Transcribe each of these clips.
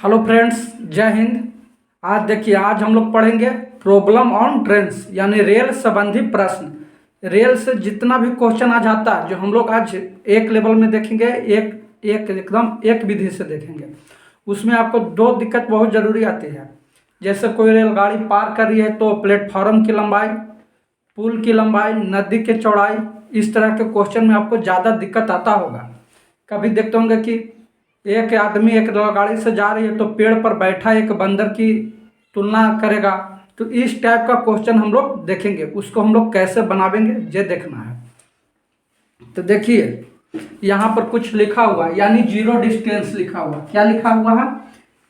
Hello friends, जय हिंद। आज देखिए, आज हम लोग पढ़ेंगे प्रॉब्लम ऑन ट्रेन्स यानी रेल संबंधी प्रश्न। रेल से जितना भी क्वेश्चन आ जाता है जो हम लोग आज एक लेवल में देखेंगे, एक विधि से देखेंगे। उसमें आपको दो दिक्कत बहुत ज़रूरी आती है। जैसे कोई रेलगाड़ी पार कर रही है तो प्लेटफॉर्म की लंबाई, पुल की लंबाई, नदी की चौड़ाई, इस तरह के क्वेश्चन में आपको ज़्यादा दिक्कत आता होगा। कभी देखते होंगे कि एक आदमी एक रेलगाड़ी से जा रही है तो पेड़ पर बैठा एक बंदर की तुलना करेगा। तो इस टाइप का क्वेश्चन हम लोग देखेंगे, उसको हम लोग कैसे बनावेंगे ये देखना है। तो देखिए, यहाँ पर कुछ लिखा हुआ है यानी जीरो डिस्टेंस लिखा हुआ। क्या लिखा हुआ है?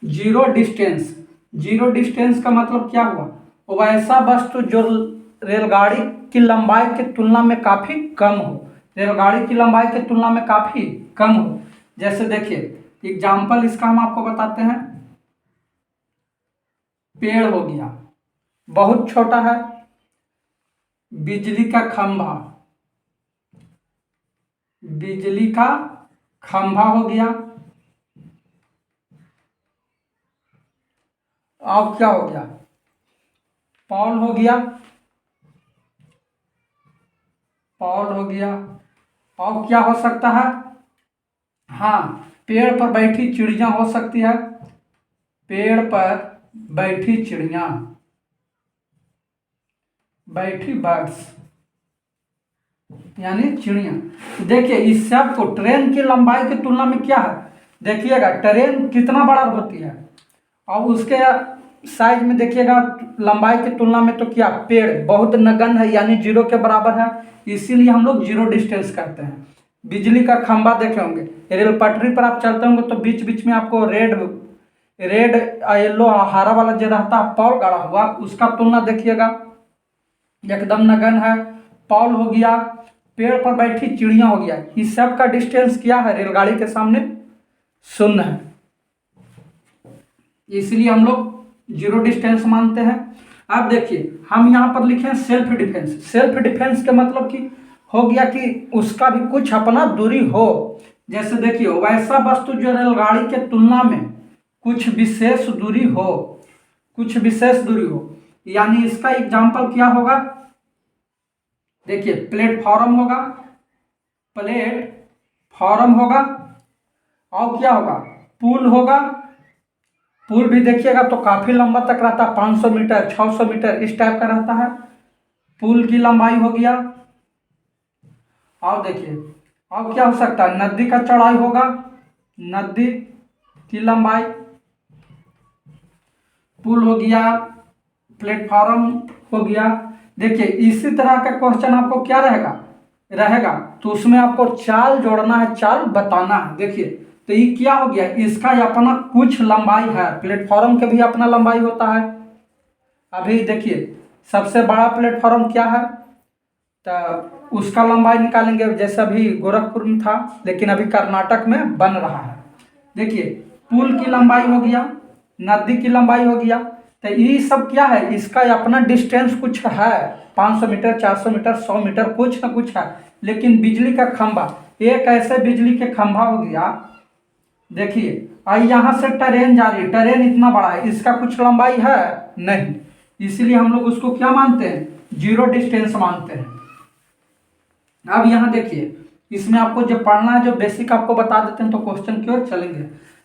Zero distance. जीरो डिस्टेंस का मतलब क्या हुआ? वैसा वस्तु जो रेलगाड़ी की लंबाई की तुलना में काफ़ी कम हो। रेलगाड़ी की लंबाई की तुलना में काफ़ी कम हो। जैसे देखिए, एग्जाम्पल इसका हम आपको बताते हैं। पेड़ हो गया, बहुत छोटा है। बिजली का खंभा, बिजली का खंभा हो गया। अब क्या हो गया? पॉल हो गया, पॉल हो गया। और क्या हो सकता है? हाँ, पेड़ पर बैठी चिड़िया हो सकती है। पेड़ पर बैठी चिड़िया, बैठी बर्ड्स यानी चिड़िया। देखिए, इस सब को ट्रेन की लंबाई की तुलना में क्या है, देखिएगा ट्रेन कितना बड़ा होती है और उसके साइज में देखिएगा लंबाई की तुलना में तो क्या, पेड़ बहुत नगण्य है यानी जीरो के बराबर है। इसीलिए हम लोग जीरो डिस्टेंस करते हैं। बिजली का खंभा देखे होंगे, रेल पटरी पर आप चलते होंगे तो बीच बीच में आपको रेड रेड येलो हरा वाला जो रहता है पॉल गाड़ा हुआ, उसका तुलना देखिएगा एकदम नगण्य है। पॉल हो गया, पेड़ पर बैठी चिड़िया हो गया। इस सब का डिस्टेंस क्या है रेलगाड़ी के सामने? शून्य है। इसलिए हम लोग जीरो डिस्टेंस मानते हैं। अब देखिए, हम यहाँ पर लिखे सेल्फ डिफेंस। सेल्फ डिफेंस का मतलब कि हो गया कि उसका भी कुछ अपना दूरी हो। जैसे देखिए, वैसा वस्तु जो रेलगाड़ी के तुलना में कुछ विशेष दूरी हो, कुछ विशेष दूरी हो। यानी इसका एग्जाम्पल क्या होगा? देखिए, प्लेटफॉर्म होगा, प्लेटफॉर्म होगा। और क्या होगा? पुल होगा। पुल भी देखिएगा तो काफ़ी लंबा तक रहता है, 500 मीटर 600 मीटर इस टाइप का रहता है। पुल की लंबाई हो गया। और देखिए, और क्या हो सकता है? नदी का चौड़ाई होगा, नदी की लंबाई। पुल हो गया, प्लेटफॉर्म हो गया। देखिए, इसी तरह का क्वेश्चन आपको क्या रहेगा तो उसमें आपको चाल जोड़ना है, चाल बताना है। देखिए, तो ये क्या हो गया? इसका अपना कुछ लंबाई है। प्लेटफॉर्म के भी अपना लंबाई होता है। अभी देखिए, सबसे बड़ा प्लेटफॉर्म क्या है तो उसका लंबाई निकालेंगे। जैसे अभी गोरखपुर में था, लेकिन अभी कर्नाटक में बन रहा है। देखिए, पुल की लंबाई हो गया, नदी की लंबाई हो गया। तो ये सब क्या है? इसका अपना डिस्टेंस कुछ है, 500 मीटर 400 मीटर 100 मीटर कुछ ना कुछ है। लेकिन बिजली का खंभा, एक ऐसे बिजली के खंभा हो गया। देखिए, यहाँ से ट्रेन जा रही है, ट्रेन इतना बड़ा है, इसका कुछ लंबाई है नहीं। इसलिए हम लोग उसको क्या मानते हैं? जीरो डिस्टेंस मानते हैं। अब यहाँ देखिए, इसमें आपको जो पढ़ना है, जो बेसिक आपको बता देते हैं तो क्वेश्चन की ओर चलेंगे।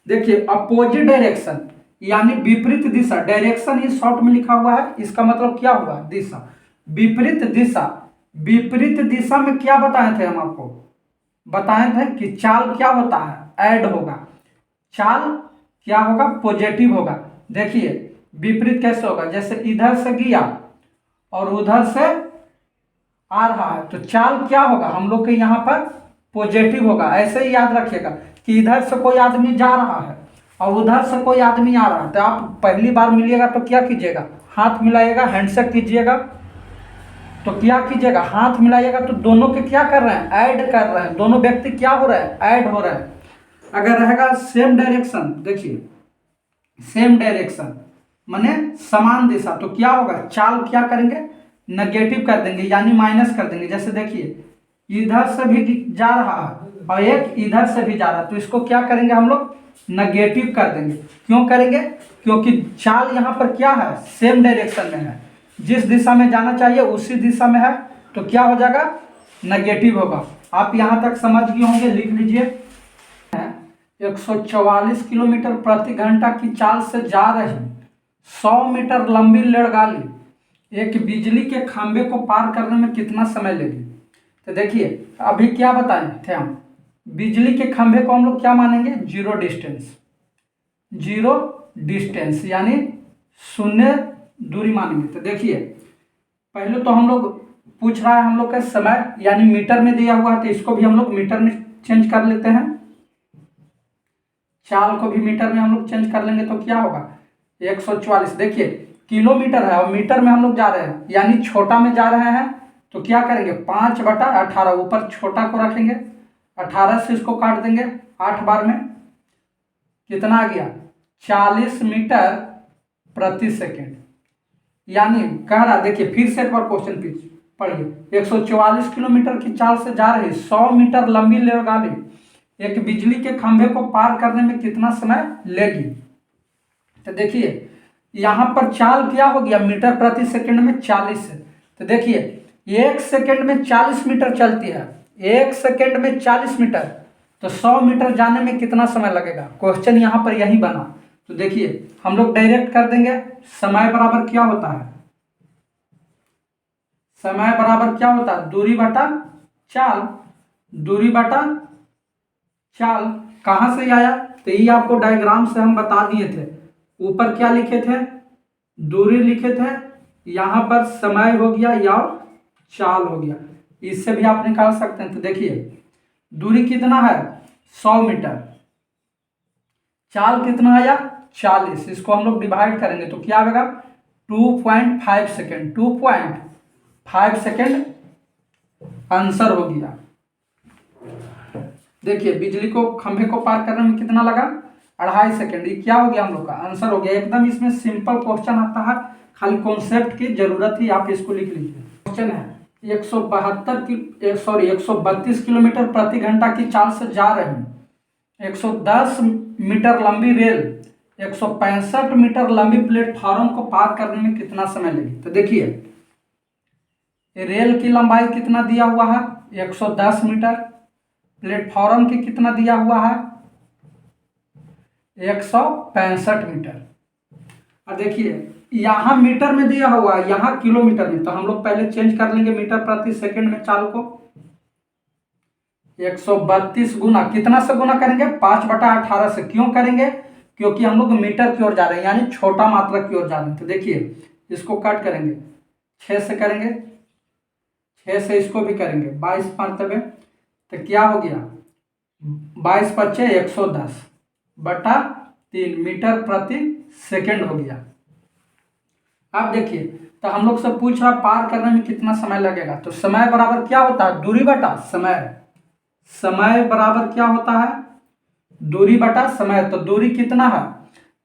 देखिए, अपोजिट डायरेक्शन यानी विपरीत दिशा। डायरेक्शन इस शॉर्ट में लिखा हुआ है, इसका मतलब क्या हुआ? दिशा। विपरीत दिशा, विपरीत दिशा में क्या बताए थे हम आपको? बताए थे कि चाल क्या होता है? ऐड होगा। चाल क्या होगा? पॉजिटिव होगा। देखिए, विपरीत कैसे होगा? जैसे इधर से गया और उधर से आ रहा है तो चाल क्या होगा हम लोग के यहाँ पर? पॉजिटिव होगा। ऐसे ही याद रखिएगा कि इधर से कोई आदमी जा रहा है और उधर से कोई आदमी आ रहा है, तो आप पहली बार मिलिएगा तो क्या कीजिएगा? हाथ मिलाइएगा, हैंडशेक कीजिएगा। तो क्या कीजिएगा? हाथ मिलाइएगा तो दोनों के क्या कर रहे हैं? ऐड कर रहे हैं। दोनों व्यक्ति क्या हो रहे हैं? ऐड हो रहे हैं। अगर रहेगा सेम डायरेक्शन, देखिए सेम डायरेक्शन माने समान दिशा, तो क्या होगा? चाल क्या करेंगे? नेगेटिव कर देंगे यानी माइनस कर देंगे। जैसे देखिए, इधर से भी जा रहा है और एक इधर से भी जा रहा है, तो इसको क्या करेंगे हम लोग, नेगेटिव कर देंगे। क्यों करेंगे, क्योंकि चाल यहाँ पर क्या है, सेम डायरेक्शन में है, जिस दिशा में जाना चाहिए उसी दिशा में है, तो क्या हो जाएगा, नेगेटिव होगा। आप यहाँ तक समझ गए होंगे, लिख लीजिए। 144 किलोमीटर प्रति घंटा की चाल से जा रही 100 मीटर लंबी रेलगाड़ी एक बिजली के खंभे को पार करने में कितना समय लेगी। तो देखिए अभी क्या बताए थे हम, बिजली के खंभे को हम लोग क्या मानेंगे, जीरो डिस्टेंस, जीरो डिस्टेंस यानी शून्य दूरी मानेंगे। तो देखिए पहले तो हम लोग पूछ रहा है हम लोग का समय, यानी मीटर में दिया हुआ है, तो इसको भी हम लोग मीटर में चेंज कर लेते हैं, चाल को भी मीटर में हम लोग चेंज कर लेंगे, तो क्या होगा 144। देखिए किलोमीटर है और मीटर में हम लोग जा रहे हैं, यानी छोटा में जा रहे हैं, तो क्या करेंगे 5/18, ऊपर छोटा को रखेंगे, 18 से इसको काट देंगे, 8 बार में कितना आ गया, 40 मीटर प्रति सेकेंड। यानी कह रहा, देखिए फिर से एक बार क्वेश्चन पढ़िए, 144 किलोमीटर की चाल से जा रही 100 मीटर लंबी रेलगाड़ी एक बिजली के खंभे को पार करने में कितना समय लेगी। तो देखिए यहाँ पर चाल क्या हो गया, मीटर प्रति सेकंड में 40 है, तो देखिए 1 सेकंड में 40 मीटर चलती है, 1 सेकंड में 40 मीटर, तो 100 मीटर जाने में कितना समय लगेगा, क्वेश्चन यहाँ पर यही बना। तो देखिए हम लोग डायरेक्ट कर देंगे, समय बराबर क्या होता है, समय बराबर क्या होता है, दूरी बटा चाल, दूरी बटा चाल। कहाँ से आया, तो ये आपको डायग्राम से हम बता दिए थे, ऊपर क्या लिखे थे, दूरी लिखे थे, यहाँ पर समय हो गया या चाल हो गया, इससे भी आप निकाल सकते हैं। तो देखिए दूरी कितना है 100 मीटर, चाल कितना आया 40, इसको हम लोग डिवाइड करेंगे तो क्या आएगा 2.5 सेकेंड, 2.5 सेकेंड आंसर हो गया। देखिए बिजली को खंभे को पार करने में कितना लगा, 2.5 सेकेंड, ये क्या हो गया हम लोग का आंसर हो गया। एकदम इसमें सिंपल क्वेश्चन आता है, खाली कॉन्सेप्ट की जरूरत ही, आप इसको लिख लीजिए। क्वेश्चन है 132 किलोमीटर प्रति घंटा की चाल से जा रही 110 मीटर लंबी रेल 165 मीटर लंबी प्लेटफॉर्म को पार करने में कितना समय लेगी। तो देखिए रेल की लंबाई कितना दिया हुआ है 110 मीटर, प्लेटफॉर्म की कितना दिया हुआ है 165 मीटर। और देखिए यहाँ मीटर में दिया हुआ है, यहाँ किलोमीटर में, तो हम लोग पहले चेंज कर लेंगे मीटर प्रति सेकंड में चाल को। 132 गुना कितना से गुना करेंगे 5/18 से। क्यों करेंगे, क्योंकि हम लोग मीटर की ओर जा रहे हैं, यानी छोटा मात्रा की ओर जा रहे हैं। तो देखिए इसको कट करेंगे, 6 से करेंगे, 6 से इसको भी करेंगे, 22 मरतबे, तो क्या हो गया 22 × 6 110/3 मीटर प्रति सेकंड हो गया। अब देखिए तो हम लोग से पूछ रहा पार करने में कितना समय लगेगा, तो समय बराबर क्या होता है दूरी बटा समय, समय बराबर क्या होता है दूरी बटा समय। तो दूरी कितना है,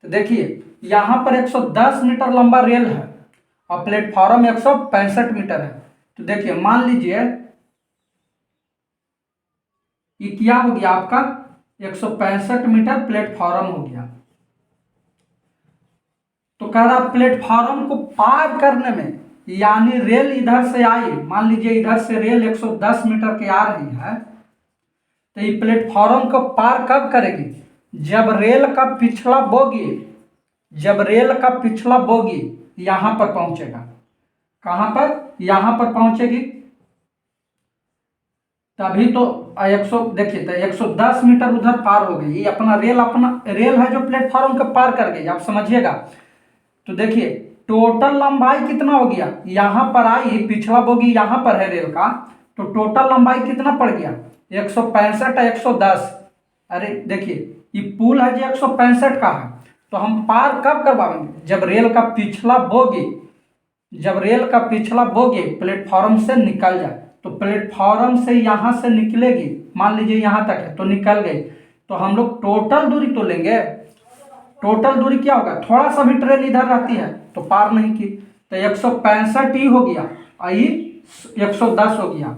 तो देखिए यहाँ पर 110 मीटर लंबा रेल है और प्लेटफॉर्म 165 मीटर है। तो देखिए मान लीजिए ये क्या हो गया आपका 165 मीटर प्लेटफॉर्म हो गया। तो कह रहा प्लेटफॉर्म को पार करने में, यानी रेल इधर से आई, मान लीजिए इधर से रेल 110 मीटर की आ रही है, तो ये प्लेटफॉर्म को पार कब करेगी, जब रेल का पिछला बोगी, जब रेल का पिछला बोगी यहां पर पहुंचेगा। कहां पर, यहां पर पहुंचेगी, तभी तो 100, देखिए तो 110 मीटर उधर पार हो गई, ये अपना रेल है जो प्लेटफॉर्म को पार कर गई, आप समझिएगा। तो देखिए टोटल लंबाई कितना हो गया, यहां पर आई, पिछला बोगी यहां पर है रेल का, तो टोटल लंबाई कितना पड़ गया 165 110। अरे देखिए ये पुल है जो 165 का है, तो हम पार कब करवाएंगे, जब रेल का पिछला बोगी, जब रेल का पिछला बोगी प्लेटफॉर्म से निकल जाए। तो प्लेटफॉर्म से यहाँ से निकलेगी, मान लीजिए यहाँ तक है तो निकल गई, तो हम लोग टोटल दूरी तो लेंगे। टोटल दूरी क्या होगा, थोड़ा सा भी ट्रेन इधर रहती है तो पार नहीं की, तो 165 ही हो गया, आई 110 हो गया,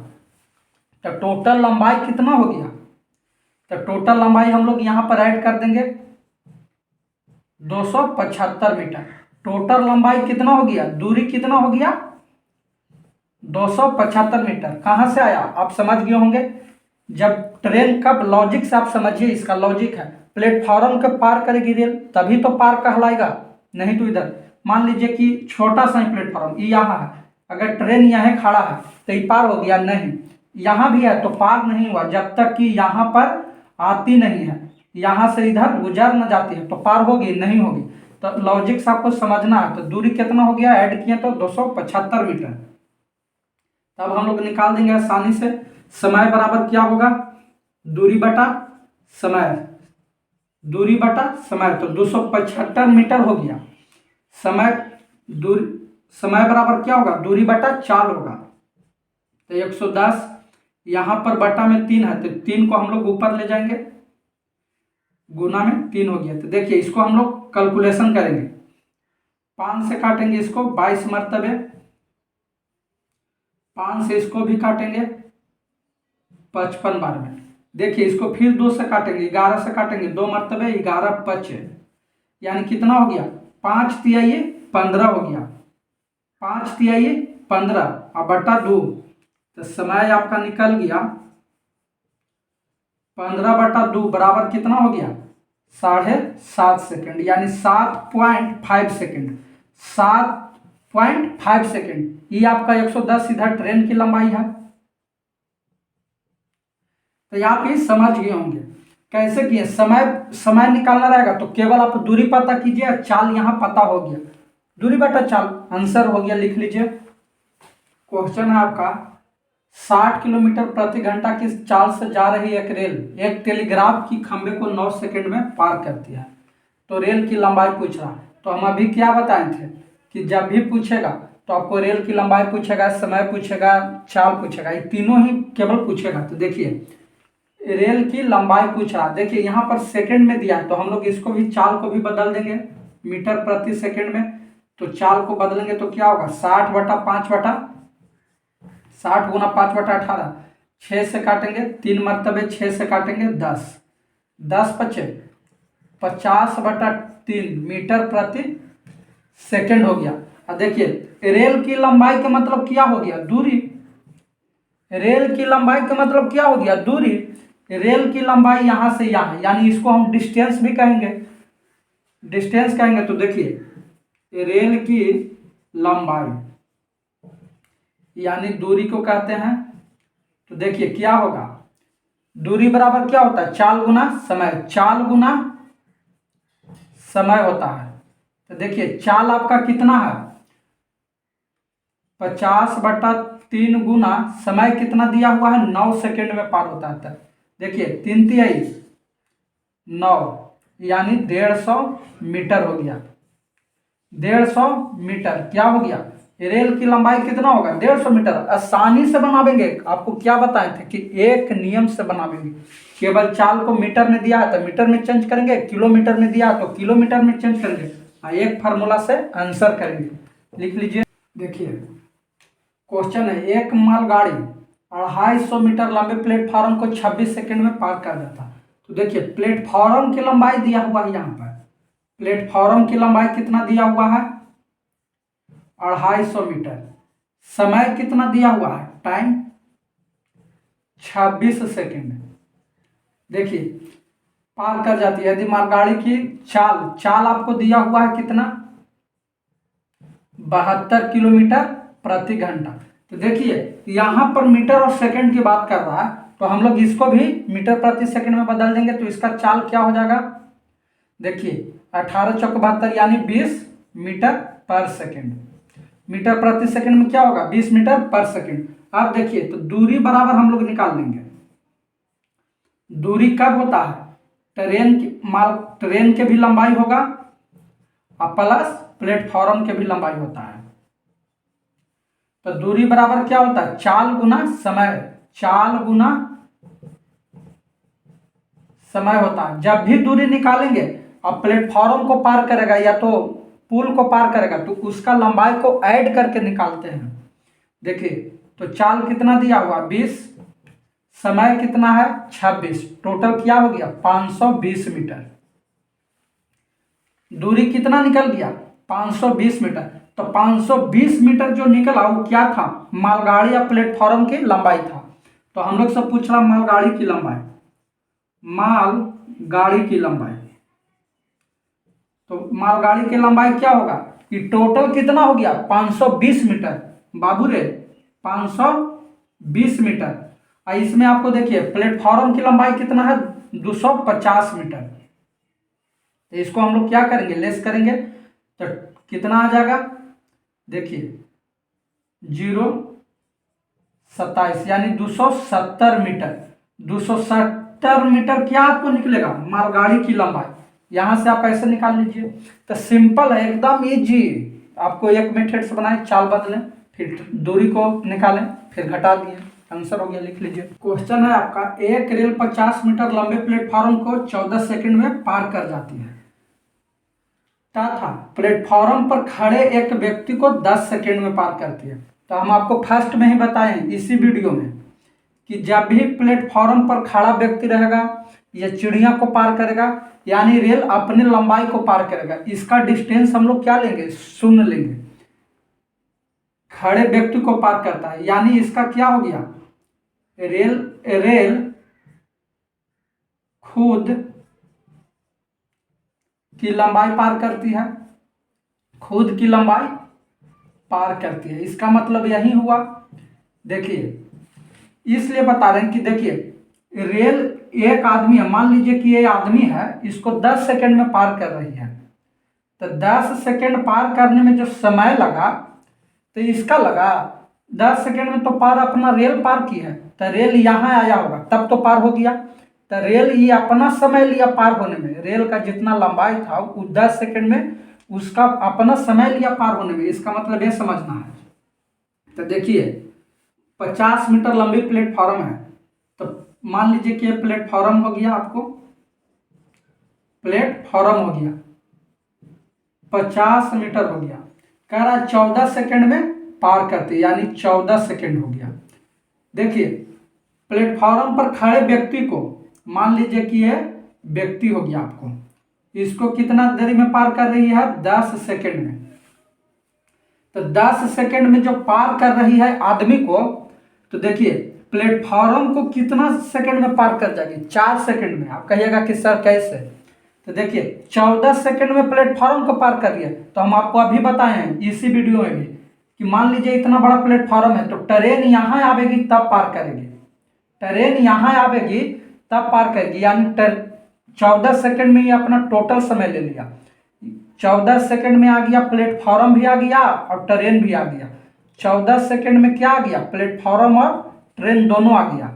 तो टोटल लंबाई कितना हो गया तो टोटल लंबाई हम लोग यहाँ पर ऐड कर देंगे 275 मीटर। टोटल लंबाई कितना हो गया, दूरी कितना हो गया 275 मीटर। कहाँ से आया आप समझ गए होंगे। जब ट्रेन का लॉजिक से आप समझिए, इसका लॉजिक है प्लेटफॉर्म के पार करेगी रेल तभी तो पार कहलाएगा, नहीं तो इधर मान लीजिए कि छोटा सा ही प्लेटफॉर्म ये यहाँ है, अगर ट्रेन यहाँ खड़ा है तो ये पार हो गया, नहीं यहाँ भी है तो पार नहीं हुआ जब तक कि यहाँ पर आती नहीं है, यहाँ से इधर गुजर न जाती है तो पार होगी नहीं होगी। तो लॉजिक से आपको समझना है। तो दूरी कितना हो गया, ऐड किए तो 275 मीटर। तब हम लोग निकाल देंगे आसानी से। समय बराबर क्या होगा, दूरी बटा समय, दूरी बटा समय, तो 275 मीटर हो गया। समय दूरी, समय बराबर क्या होगा, दूरी बटा चाल होगा, तो 110। यहाँ पर बटा में 3 है तो 3 को हम लोग ऊपर ले जाएंगे, गुना में 3 हो गया। तो देखिए इसको हम लोग कैलकुलेशन करेंगे, 5 से काटेंगे इसको 22 मरतबे, 5 से इसको भी काटेंगे 55 बार में। देखिए इसको फिर 2 से काटेंगे, 11 से काटेंगे 2 मरतबे 11 5, यानी कितना हो गया 5 तिहाई 15 हो गया, 5 तिहाई 15 और बटा 2, तो समय आपका निकल गया 15/2 बराबर कितना हो गया 7.5 सेकेंड, यानी 7.5 सेकेंड, 7.5 सेकेंड। ये आपका 110 इधर ट्रेन की लंबाई है। तो आप ये समझ गए होंगे कैसे किए। समय निकालना रहेगा तो केवल आप दूरी पता कीजिए, चाल यहाँ पता हो गया, दूरी बटा चाल, आंसर हो गया। लिख लीजिए, क्वेश्चन है आपका 60 किलोमीटर प्रति घंटा की चाल से जा रही एक रेल एक टेलीग्राफ की खंभे को 9 सेकंड में पार करती है। तो रेल की लंबाई पूछ रहा है। तो हम अभी क्या बताए थे कि जब भी पूछेगा तो आपको रेल की लंबाई पूछेगा, समय पूछेगा, चाल पूछेगा, ये तीनों ही केवल पूछेगा। तो देखिए रेल की लंबाई पूछ रहा है, देखिए यहाँ पर सेकंड में दिया है तो हम लोग इसको भी चाल को भी बदल देंगे मीटर प्रति सेकंड में। तो चाल को बदलेंगे तो क्या होगा 60 गुना 5/18, 6 से काटेंगे 3 मरतबे, 6 से काटेंगे 10, 10 पचे 50/3 मीटर प्रति सेकंड हो गया। अब देखिए रेल की लंबाई का मतलब क्या हो गया, दूरी। रेल की लंबाई का मतलब क्या हो गया, दूरी। रेल की लंबाई यहाँ से यहाँ, यानी इसको हम डिस्टेंस भी कहेंगे, डिस्टेंस कहेंगे। तो देखिए रेल की लंबाई यानी दूरी को कहते हैं। तो देखिए क्या होगा, दूरी बराबर क्या होता है, चाल गुना समय, चाल गुना समय होता है। तो देखिए चाल आपका कितना है 50/3 गुना समय कितना दिया हुआ है 9 सेकंड में पार होता है। देखिए 3 तिहाई 9 यानी 150 मीटर हो गया, 150 मीटर क्या हो गया। रेल की लंबाई कितना होगा 150 मीटर। आसानी से बनावेंगे, आपको क्या बताए थे कि एक नियम से बनावेंगे, केवल चाल को मीटर में दिया है तो मीटर में चेंज करेंगे, किलोमीटर में दिया है तो किलोमीटर में चेंज करेंगे, एक फार्मूला से आंसर करेंगे। लिख लीजिए, देखिए क्वेश्चन है एक मालगाड़ी 250 मीटर लंबे प्लेटफॉर्म को 26 सेकंड में पार कर जाता। तो देखिए प्लेटफॉर्म की लंबाई दिया हुआ है, यहाँ पर प्लेटफॉर्म की लंबाई कितना दिया हुआ है 250 मीटर, समय कितना दिया हुआ है टाइम 26 सेकंड। देखिए पार कर जाती है। यदि मालगाड़ी की चाल आपको दिया हुआ है कितना 72 किलोमीटर प्रति घंटा। तो देखिए यहाँ पर मीटर और सेकंड की बात कर रहा है तो हम लोग इसको भी मीटर प्रति सेकंड में बदल देंगे तो इसका चाल क्या हो जाएगा। देखिए 18 चौक 72 यानी 20 मीटर पर सेकंड, मीटर प्रति सेकंड में क्या होगा 20 मीटर पर सेकंड। अब देखिए तो दूरी बराबर हम लोग निकाल लेंगे। दूरी कब होता है, ट्रेन के भी लंबाई होगा और प्लस प्लेटफॉर्म के भी लंबाई होता है। तो दूरी बराबर क्या होता है चाल गुना समय, चाल गुना समय होता है। जब भी दूरी निकालेंगे अब प्लेटफॉर्म को पार करेगा या तो पुल को पार करेगा तो उसका लंबाई को ऐड करके निकालते हैं। देखिए तो चाल कितना दिया हुआ 20, समय कितना है 26, टोटल क्या हो गया 520 मीटर। दूरी कितना निकल गया 520 मीटर। तो 520 मीटर जो निकला वो क्या था, मालगाड़ी या प्लेटफॉर्म की लंबाई था। तो हम लोग सब पूछ रहा मालगाड़ी की लंबाई, माल गाड़ी की लंबाई। तो मालगाड़ी की लंबाई क्या होगा कि टोटल कितना हो गया 520 मीटर बाबू रे, 520 मीटर। और इसमें आपको देखिए प्लेटफॉर्म की लंबाई कितना है 250 मीटर। तो इसको हम लोग क्या करेंगे, लेस करेंगे तो कितना आ जाएगा, देखिए 0.27 यानी 270 मीटर। 270 मीटर क्या आपको निकलेगा मालगाड़ी की लंबाई। यहां से आप ऐसे निकाल लीजिए। तो सिंपल है एकदम इजी। आपको एक मेथड से बनाए, चाल बदलें, फिर दूरी को निकालें, फिर घटा दिए, आंसर हो गया, लिख लीजिए। क्वेश्चन है आपका, एक रेल 50 मीटर लंबे प्लेटफॉर्म को 14 सेकंड में पार कर जाती है तथा प्लेटफॉर्म पर खड़े एक व्यक्ति को 10 सेकंड में पार करती है। तो हम आपको फर्स्ट में ही बताएं इसी वीडियो में कि जब भी प्लेटफॉर्म पर खड़ा व्यक्ति रहेगा या चिड़िया को पार करेगा यानी रेल अपनी लंबाई को पार करेगा। इसका डिस्टेंस हम लोग क्या लेंगे, शून्य लेंगे। खड़े व्यक्ति को पार करता है यानी इसका क्या हो गया, रेल खुद की लंबाई पार करती है, खुद की लंबाई पार करती है। इसका मतलब यही हुआ। देखिए इसलिए बता रहे हैं कि देखिए रेल एक आदमी है, मान लीजिए कि ये आदमी है, इसको 10 सेकंड में पार कर रही है। तो 10 सेकंड पार करने में जो समय लगा तो इसका लगा 10 सेकंड में तो पार अपना रेल पार की है। तो रेल यहाँ आया होगा तब तो पार हो गया। तो रेल ये अपना समय लिया पार होने में, रेल का जितना लंबाई था वो 10 सेकंड में उसका अपना समय लिया पार होने में। इसका मतलब ये समझना है। तो देखिए 50 मीटर लंबी प्लेटफॉर्म है। तो मान लीजिए कि ये प्लेटफॉर्म हो गया, आपको प्लेटफॉर्म हो गया 50 मीटर हो गया, कह रहा है 14 सेकंड में पार करती, यानी 14 सेकंड हो गया। देखिए प्लेटफॉर्म पर खड़े व्यक्ति को, मान लीजिए कि ये व्यक्ति हो गया, आपको इसको कितना देरी में पार कर रही है 10 सेकंड में। तो 10 सेकंड में जो पार कर रही है आदमी को, तो देखिए प्लेटफॉर्म को कितना सेकंड में पार कर जाएगी 4 सेकंड में। आप कहिएगा कि सर कैसे, तो देखिए 14 सेकंड में प्लेटफॉर्म को पार कर रही है। तो हम आपको अभी बताए हैं इसी वीडियो में भी कि मान लीजिए इतना बड़ा प्लेटफॉर्म है तो ट्रेन यहाँ आवेगी तब पार करेगी, ट्रेन यहाँ आवेगी तब पार करेगी, यानी 14 सेकंड में ये अपना टोटल समय ले लिया। 14 सेकंड में आ गया, प्लेटफॉर्म भी आ गया और ट्रेन भी आ गया। 14 सेकंड में क्या आ गया, प्लेटफॉर्म और ट्रेन दोनों आ गया।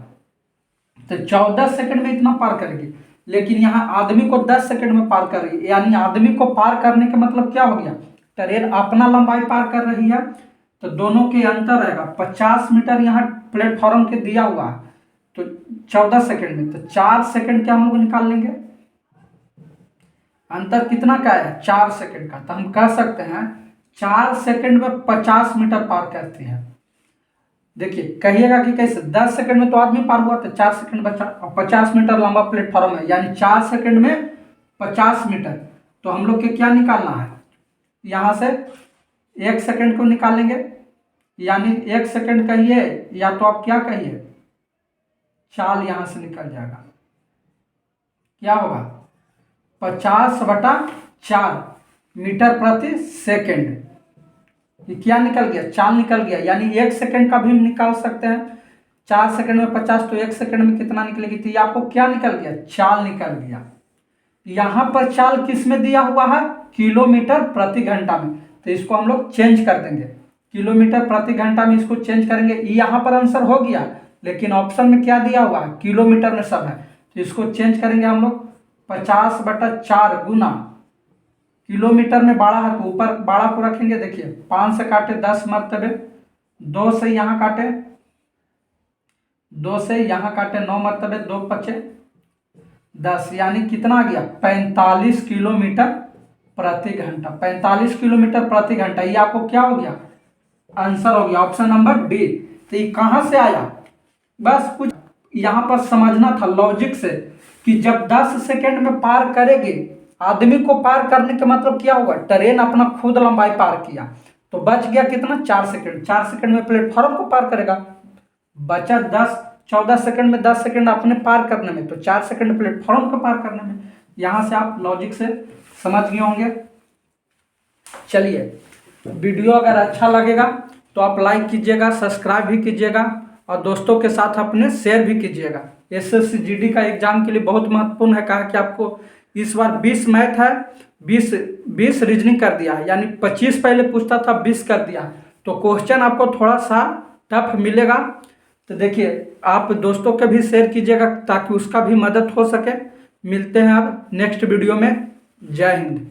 तो 14 सेकंड में इतना पार करेगी। लेकिन यहाँ आदमी को 10 सेकंड में पार कर रही है, यानी आदमी को पार करने का मतलब क्या हो गया, ट्रेन अपना लंबाई पार कर रही है। तो दोनों के अंतर रहेगा 50 मीटर यहाँ प्लेटफॉर्म के दिया हुआ है तो 14 सेकंड में, तो 4 सेकंड के हम लोग निकाल लेंगे। अंतर कितना का है 4 सेकंड का। तो हम कह सकते हैं 4 सेकंड में 50 मीटर पार करती है। देखिए कहिएगा कि कैसे, 10 सेकंड में तो आदमी पार हुआ तो 4 सेकंड बचा और 50 मीटर लंबा प्लेटफॉर्म है यानी 4 सेकंड में 50 मीटर। तो हम लोग के क्या निकालना है, यहाँ से 1 सेकंड को निकालेंगे, यानी 1 सेकंड कहिए या तो आप क्या कहिए, चाल यहाँ से निकल जाएगा, क्या होगा 50/4 मीटर प्रति सेकंड। ये क्या निकल गया, चाल निकल गया। यानी 1 सेकंड का भी हम निकाल सकते हैं। 4 सेकंड में 50 तो 1 सेकंड में कितना निकलेगी, तो ये आपको क्या निकल गया, चाल निकल गया। यहाँ पर चाल किस में दिया हुआ है, किलोमीटर प्रति घंटा में। तो इसको हम लोग चेंज कर देंगे, किलोमीटर प्रति घंटा में इसको चेंज करेंगे। यहाँ पर आंसर हो गया, लेकिन ऑप्शन में क्या दिया हुआ है, किलोमीटर में सब है। तो इसको चेंज करेंगे हम लोग, 50/4 गुना किलोमीटर में 12 है तो ऊपर 12 को रखेंगे। देखिए 5 से काटे 10 मरतबे, 2 से यहाँ काटे, 2 से यहाँ काटे 9 मरतबे, 2 पचे 10, यानी कितना आ गया 45 किलोमीटर प्रति घंटा। 45 किलोमीटर प्रति घंटा, ये आपको क्या हो गया, आंसर हो गया ऑप्शन नंबर डी। तो ये कहाँ से आया, बस कुछ यहाँ पर समझना था लॉजिक से कि जब 10 सेकेंड में पार करेगी, आदमी को पार करने का मतलब क्या होगा, ट्रेन अपना खुद लंबाई पार किया तो बच गया कितना, 4 सेकेंड। 4 सेकेंड में प्लेटफॉर्म को पार करेगा, बचा 14 सेकेंड में 10 सेकेंड अपने पार करने में, तो 4 सेकेंड प्लेटफॉर्म को पार करने में। यहाँ से आप लॉजिक से समझ गए होंगे। चलिए, वीडियो अगर अच्छा लगेगा तो आप लाइक कीजिएगा, सब्सक्राइब भी कीजिएगा और दोस्तों के साथ अपने शेयर भी कीजिएगा। एसएससी जीडी का एग्जाम के लिए बहुत महत्वपूर्ण है। कहा कि आपको इस बार 20 मैथ है, 20 रीजनिंग कर दिया है, यानी 25 पहले पूछता था, 20 कर दिया, तो क्वेश्चन आपको थोड़ा सा टफ मिलेगा। तो देखिए, आप दोस्तों के भी शेयर कीजिएगा ताकि उसका भी मदद हो सके। मिलते हैं अब नेक्स्ट वीडियो में। जय हिंद।